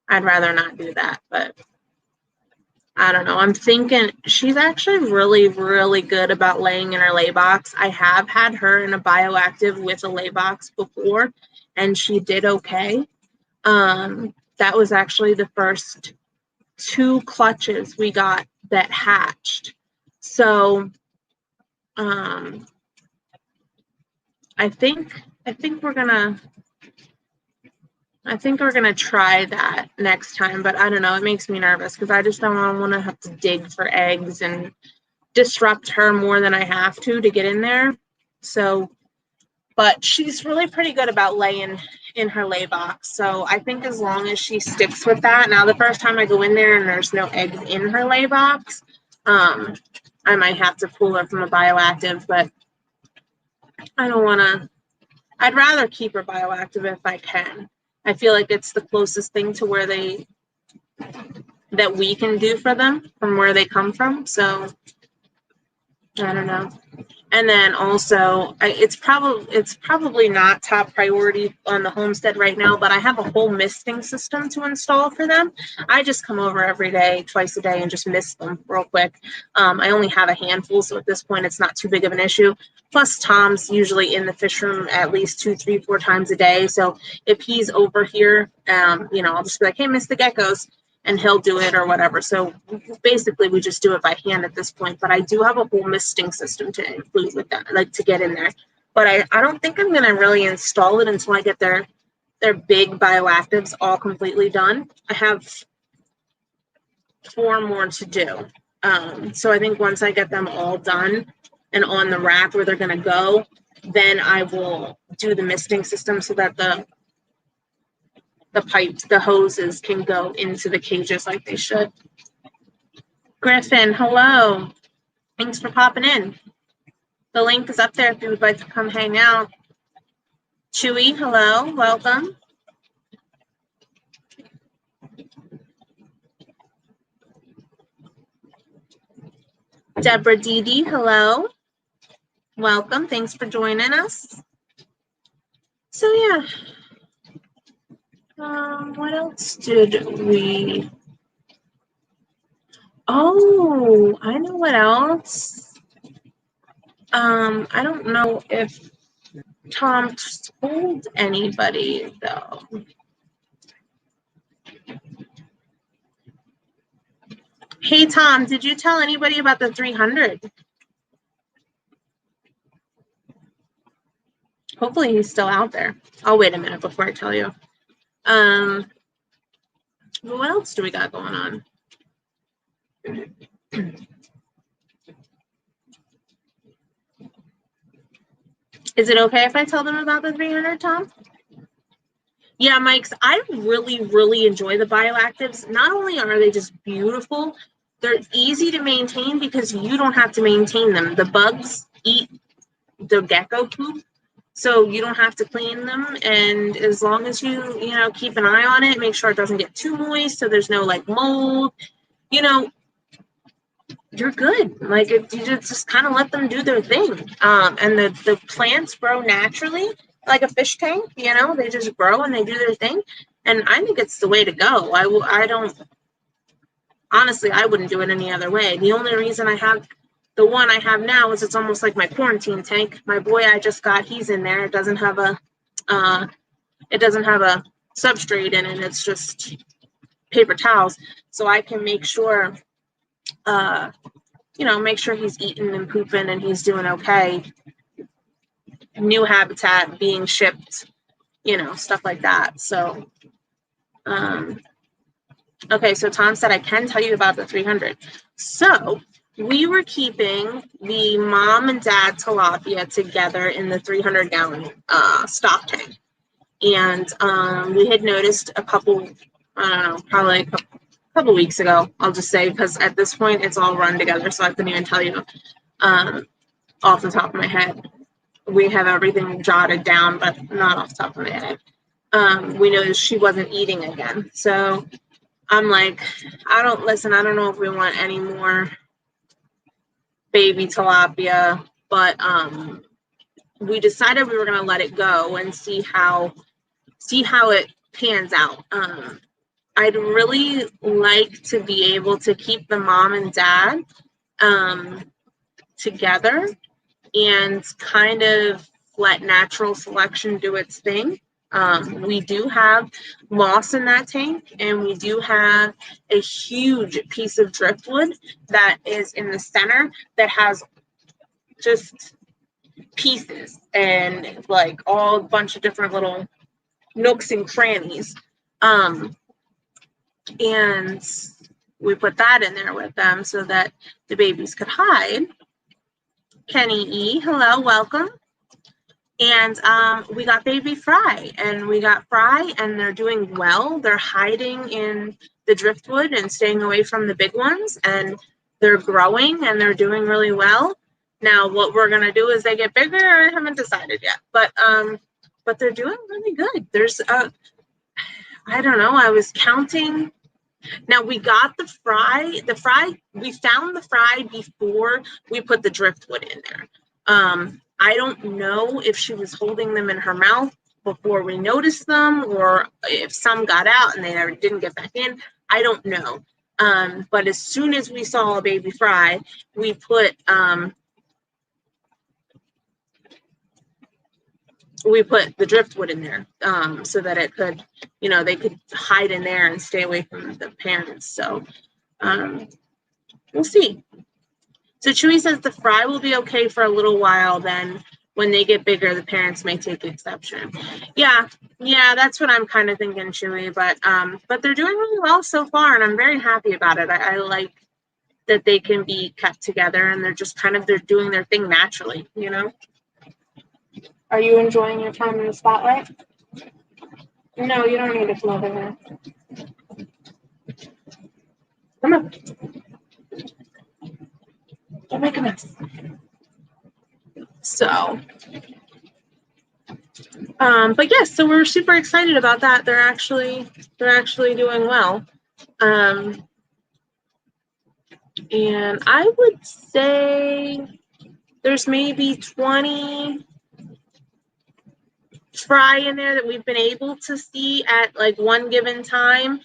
I'd rather not do that. But I don't know. I'm thinking she's actually really, really good about laying in her lay box. I have had her in a bioactive with a lay box before, and she did okay. That was actually the first 2 clutches we got that hatched. So I think we're gonna try that next time, but I don't know. It makes me nervous because I just don't want to have to dig for eggs and disrupt her more than I have to get in there. So, but she's really pretty good about laying in her lay box. So I think as long as she sticks with that. Now, the first time I go in there and there's no eggs in her lay box, I might have to pull her from a bioactive, but I don't want to. I'd rather keep her bioactive if I can. I feel like it's the closest thing to where that we can do for them from where they come from. So I don't know. And then also, it's probably not top priority on the homestead right now, but I have a whole misting system to install for them. I just come over every day, twice a day, and just mist them real quick. I only have a handful, so at this point, it's not too big of an issue. Plus, Tom's usually in the fish room at least 2, 3, 4 times a day. So if he's over here, I'll just be like, hey, mist the geckos. And he'll do it or whatever. So basically we just do it by hand at this point, but I do have a whole misting system to include with that, like to get in there. But I don't think I'm going to really install it until I get their big bioactives all completely done. I have 4 more to do. So I think once I get them all done and on the rack where they're going to go, then I will do the misting system so that the pipes, the hoses can go into the cages like they should. Griffin, hello. Thanks for popping in. The link is up there if you would like to come hang out. Chewy, hello, welcome. Deborah Dee, hello. Welcome, thanks for joining us. So yeah, what else did we? Oh, I know what else. I don't know if Tom told anybody though. Hey Tom, did you tell anybody about the 300? Hopefully he's still out there. I'll wait a minute before I tell you. What else do we got going on? Is it okay if I tell them about the 300, Tom? Yeah, Mike's, I really, really enjoy the bioactives. Not only are they just beautiful, they're easy to maintain because you don't have to maintain them. The bugs eat the gecko poop, so you don't have to clean them. And as long as you keep an eye on it, make sure it doesn't get too moist so there's no like mold, you're good. Like you just kind of let them do their thing. And the plants grow naturally like a fish tank, they just grow and they do their thing. And I think it's the way to go. I don't, honestly, I wouldn't do it any other way. The only reason I have the one I have now is it's almost like my quarantine tank. My boy I just got, he's in there. It doesn't have a substrate in it. It's just paper towels. So I can make sure, make sure he's eating and pooping and he's doing okay. New habitat being shipped, stuff like that. So, okay, so Tom said I can tell you about the 300. So we were keeping the mom and dad tilapia together in the 300-gallon stock tank. And we had noticed a couple, I don't know, probably a couple weeks ago, I'll just say, because at this point it's all run together, so I couldn't even tell you off the top of my head. We have everything jotted down, but not off the top of my head. We noticed she wasn't eating again. So I'm like, I don't know if we want any more baby tilapia, but we decided we were going to let it go and see how it pans out. I'd really like to be able to keep the mom and dad together and kind of let natural selection do its thing. We do have moss in that tank, and we do have a huge piece of driftwood that is in the center that has just pieces and like all a bunch of different little nooks and crannies. And we put that in there with them so that the babies could hide. Kenny E, hello, welcome. And we got baby Fry, and they're doing well. They're hiding in the driftwood and staying away from the big ones, and they're growing and they're doing really well. Now, what we're gonna do as they get bigger, I haven't decided yet, but they're doing really good. There's I don't know, I was counting. Now we got the fry, we found the fry before we put the driftwood in there. I don't know if she was holding them in her mouth before we noticed them, or if some got out and they never didn't get back in. I don't know. But as soon as we saw a baby fry, we put the driftwood in there so that it could, they could hide in there and stay away from the parents. So we'll see. So Chewy says the fry will be okay for a little while. Then when they get bigger, the parents may take exception. Yeah, that's what I'm kind of thinking, Chewy. But they're doing really well so far, and I'm very happy about it. I like that they can be kept together, and they're doing their thing naturally, Are you enjoying your time in the spotlight? No, you don't need to come over there. Come on. Don't make a mess. So, but yes, so we're super excited about that. They're actually doing well. And I would say there's maybe 20 fry in there that we've been able to see at like one given time.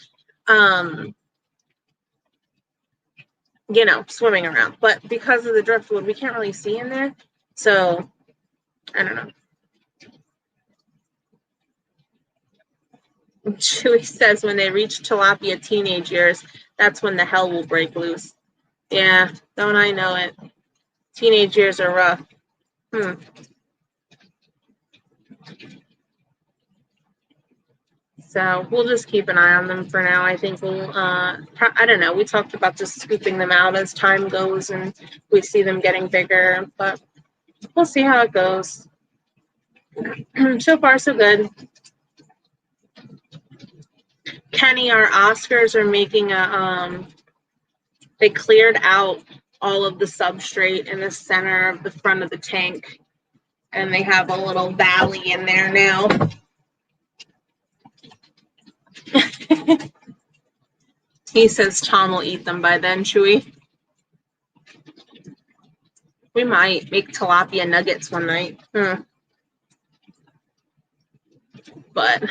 Swimming around. But because of the driftwood, we can't really see in there. So, I don't know. Chewy says when they reach tilapia teenage years, that's when the hell will break loose. Yeah, don't I know it. Teenage years are rough. So we'll just keep an eye on them for now. I think we'll, I don't know. We talked about just scooping them out as time goes and we see them getting bigger, but we'll see how it goes. So far, so good. Kenny, our Oscars are making they cleared out all of the substrate in the center of the front of the tank, and they have a little valley in there now. He says Tom will eat them by then, Chewy. We might make tilapia nuggets one night. But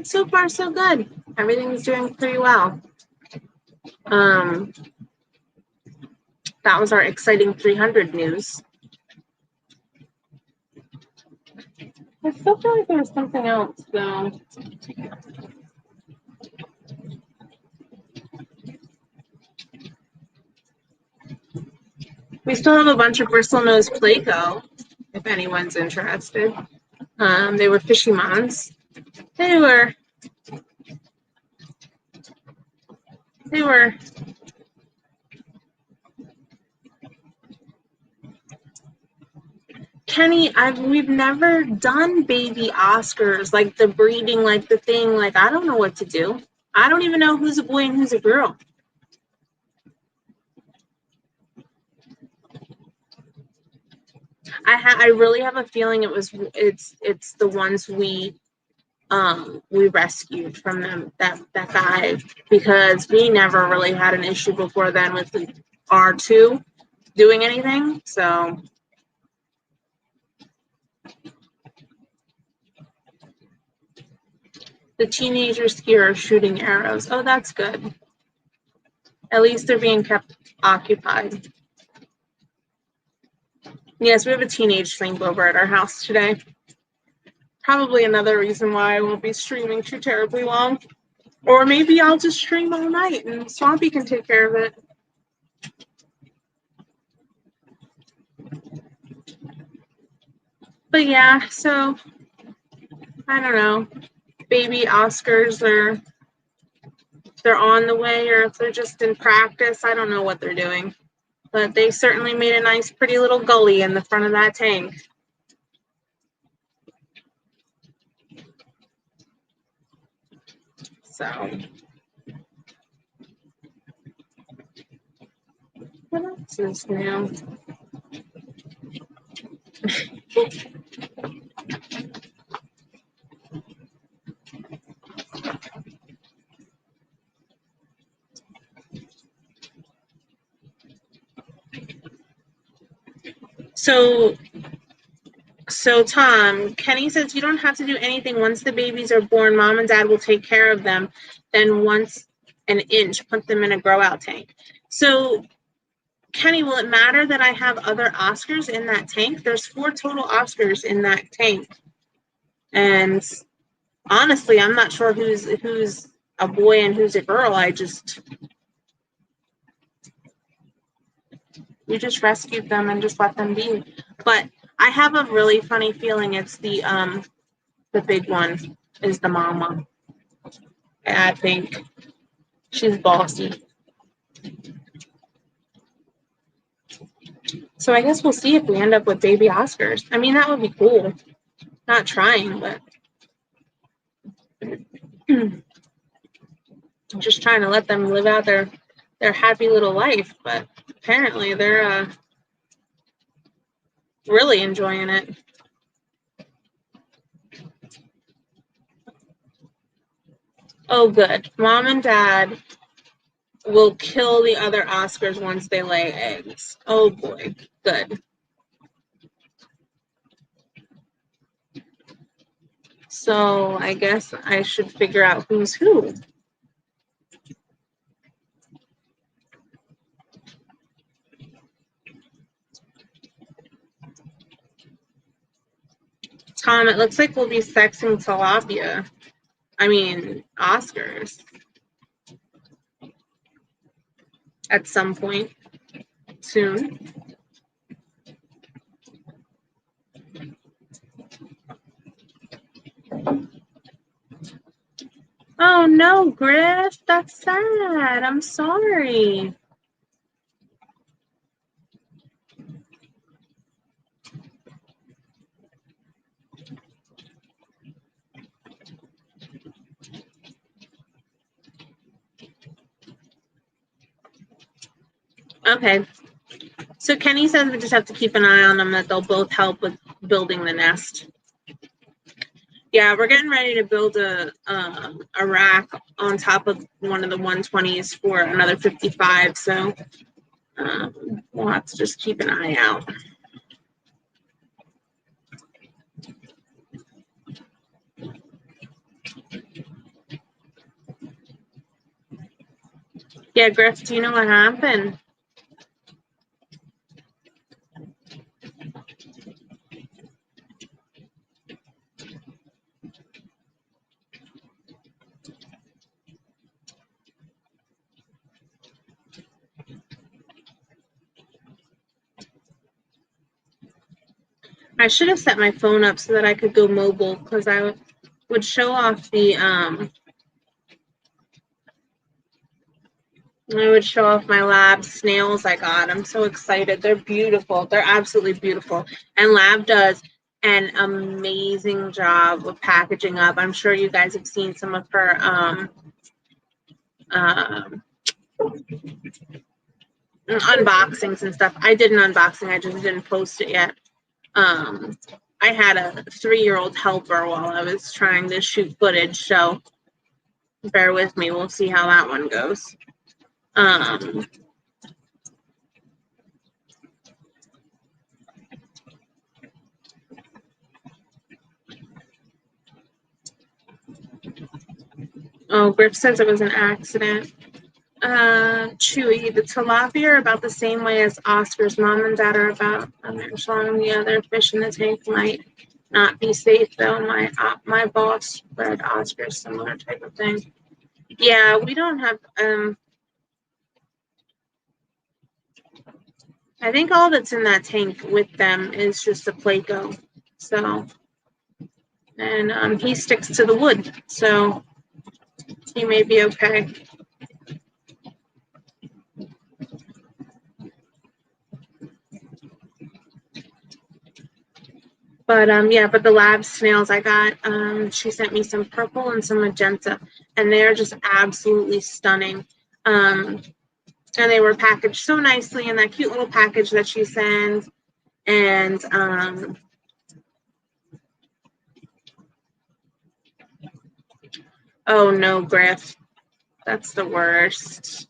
so far, so good. Everything's doing pretty well. That was our exciting 300 news. I still feel like there was something else, though. We still have a bunch of bristlenose Placo, if anyone's interested. They were fishy mons. They were. Kenny, we've never done baby Oscars, like the breeding, like the thing. Like, I don't know what to do. I don't even know who's a boy and who's a girl. I really have a feeling it's the ones we rescued from them, that guy, because we never really had an issue before then with the R2 doing anything. So the teenagers here are shooting arrows. Oh, that's good. At least they're being kept occupied. Yes, we have a teenage sleepover at our house today. Probably another reason why I won't be streaming too terribly long. Or maybe I'll just stream all night and Swampy can take care of it. But yeah, so I don't know. Baby Oscars they're on the way, or if they're just in practice. I don't know what they're doing. But they certainly made a nice, pretty little gully in the front of that tank. So, what else is new? So Tom, Kenny says you don't have to do anything once the babies are born. Mom and dad will take care of them. Then once an inch, put them in a grow out tank. So Kenny, will it matter that I have other Oscars in that tank? There's 4 total Oscars in that tank. And honestly, I'm not sure who's a boy and who's a girl. You just rescued them and just let them be. But I have a really funny feeling it's the big one is the mama. I think she's bossy. So I guess we'll see if we end up with baby Oscars. I mean, that would be cool. Not trying, but Just trying to let them live out their happy little life, but apparently they're really enjoying it. Oh, good. Mom and Dad will kill the other Oscars once they lay eggs. Oh boy, good. So I guess I should figure out who's who. Tom, it looks like we'll be sexing tilapia. I mean, Oscars. At some point soon. Oh no, Griff, that's sad. I'm sorry. Okay. So Kenny says we just have to keep an eye on them, that they'll both help with building the nest. Yeah, we're getting ready to build a rack on top of one of the 120s for another 55. So we'll have to just keep an eye out. Yeah, Griff, do you know what happened? I should have set my phone up so that I could go mobile, because I would show off the my lab snails I got. I'm so excited. They're beautiful. They're absolutely beautiful. And Lab does an amazing job of packaging up. I'm sure you guys have seen some of her unboxings and stuff. I did an unboxing. I just didn't post it yet. I had a 3-year-old helper while I was trying to shoot footage, so bear with me. We'll see how that one goes. Oh, Griff says it was an accident. Chewy, the tilapia are about the same way as Oscar's mom and dad are about. I'm showing the other fish in the tank might not be safe though. My boss bred Oscars, similar type of thing. Yeah, we don't have. I think all that's in that tank with them is just a Placo. So, and he sticks to the wood, so he may be okay. But yeah, but the lab snails I got, she sent me some purple and some magenta, and they're just absolutely stunning. And they were packaged so nicely in that cute little package that she sent. And oh no, Griff, that's the worst.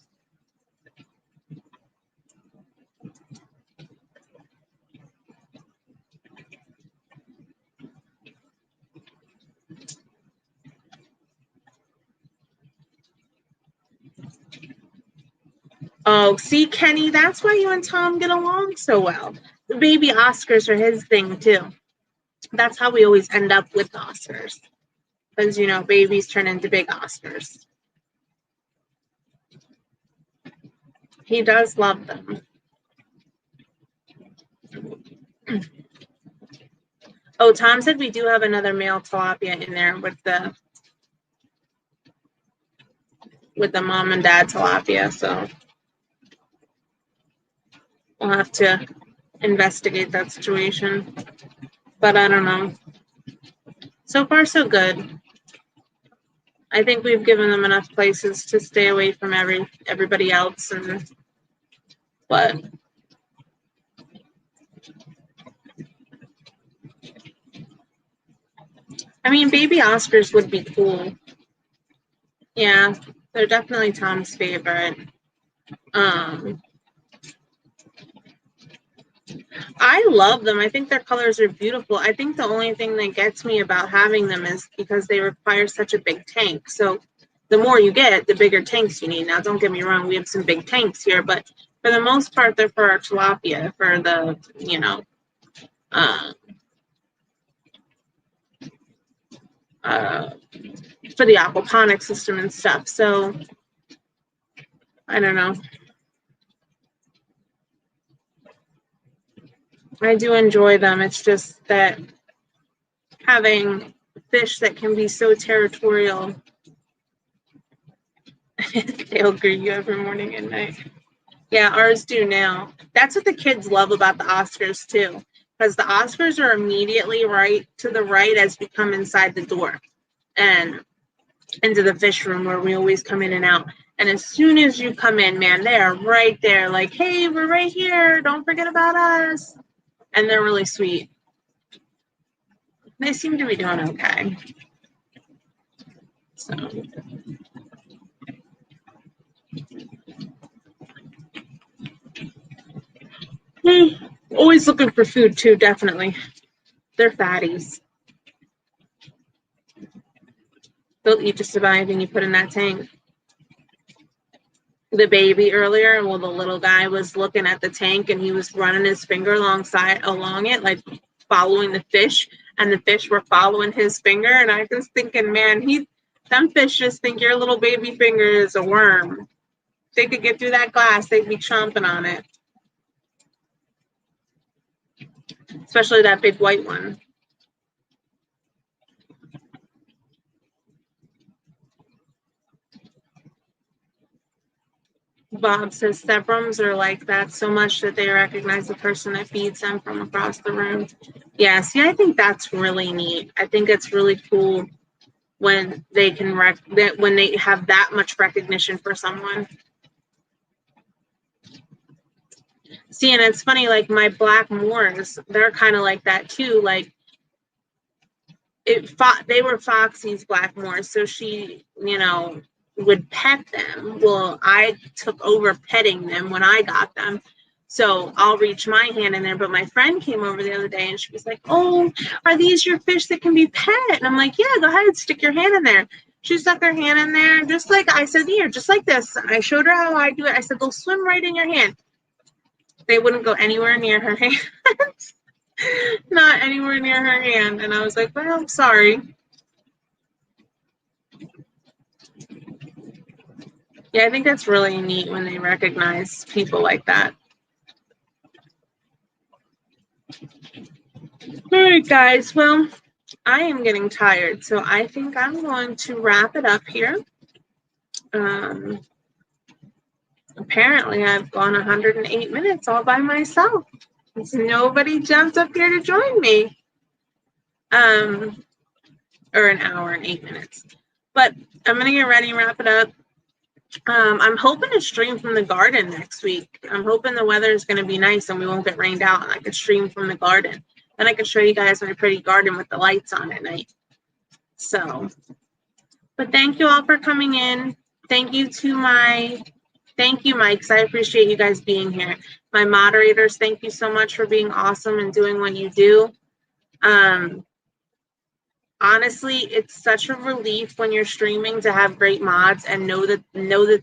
Oh, see, Kenny, that's why you and Tom get along so well. The baby Oscars are his thing too. That's how we always end up with Oscars, because you know babies turn into big Oscars. He does love them. Oh, Tom said we do have another male tilapia in there with the mom and dad tilapia, so we'll have to investigate that situation. But I don't know. So far, so good. I think we've given them enough places to stay away from everybody else, but I mean, baby Oscars would be cool. Yeah, they're definitely Tom's favorite. I love them. I think their colors are beautiful. I think the only thing that gets me about having them is because they require such a big tank. So the more you get, the bigger tanks you need. Now, don't get me wrong, we have some big tanks here, but for the most part, they're for our tilapia, for the, for the aquaponic system and stuff. So I don't know. I do enjoy them. It's just that having fish that can be so territorial, they'll greet you every morning and night. Yeah, ours do now. That's what the kids love about the Oscars too, because the Oscars are immediately right to the right as we come inside the door and into the fish room where we always come in and out. And as soon as you come in, man, they are right there like, hey, we're right here. Don't forget about us. And they're really sweet. They seem to be doing okay. So. Always looking for food too, definitely. They're fatties. They'll eat just about anything you put in that tank. The baby earlier, well, the little guy was looking at the tank and he was running his finger along it, like following the fish, and the fish were following his finger. And I was thinking, man, them fish just think your little baby finger is a worm. If they could get through that glass, they'd be chomping on it. Especially that big white one. Bob says Thebrums are like that so much that they recognize the person that feeds them from across the room. Yeah, see, I think that's really neat. I think it's really cool when they can when they have that much recognition for someone. See, and it's funny, like my black Moors, they're kind of like that too. Like they were Foxy's black Moors, so she, would pet them. Well, I took over petting them when I got them. So I'll reach my hand in there. But my friend came over the other day and she was like, oh, are these your fish that can be pet? And I'm like, yeah, go ahead, stick your hand in there. She stuck her hand in there, just like I said, here, just like this. I showed her how I do it. I said, they'll swim right in your hand. They wouldn't go anywhere near her hand. Not anywhere near her hand. And I was like, well, I'm sorry. Yeah, I think that's really neat when they recognize people like that. All right, guys. Well, I am getting tired, so I think I'm going to wrap it up here. Apparently, I've gone 108 minutes all by myself. Nobody jumped up here to join me. Or an hour and 8 minutes. But I'm going to get ready and wrap it up. I'm hoping to stream from the garden next week. I'm hoping the weather is going to be nice and we won't get rained out and I could stream from the garden. Then I could show you guys my pretty garden with the lights on at night. So, but thank you all for coming in. Thank you, Mike, because I appreciate you guys being here. My moderators, thank you so much for being awesome and doing what you do. Honestly, it's such a relief when you're streaming to have great mods and know that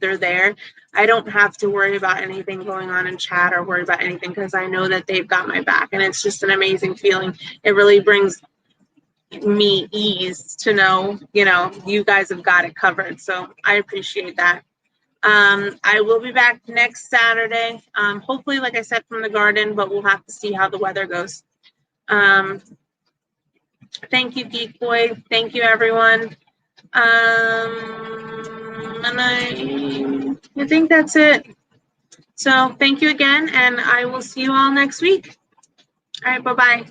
they're there. I don't have to worry about anything going on in chat or worry about anything because I know that they've got my back, and it's just an amazing feeling. It really brings me ease to know, you guys have got it covered. So I appreciate that. I will be back next Saturday. Hopefully, like I said, from the garden, but we'll have to see how the weather goes. Thank you, Geek Boy. Thank you, everyone. And I think that's it. So thank you again, and I will see you all next week. All right, bye-bye.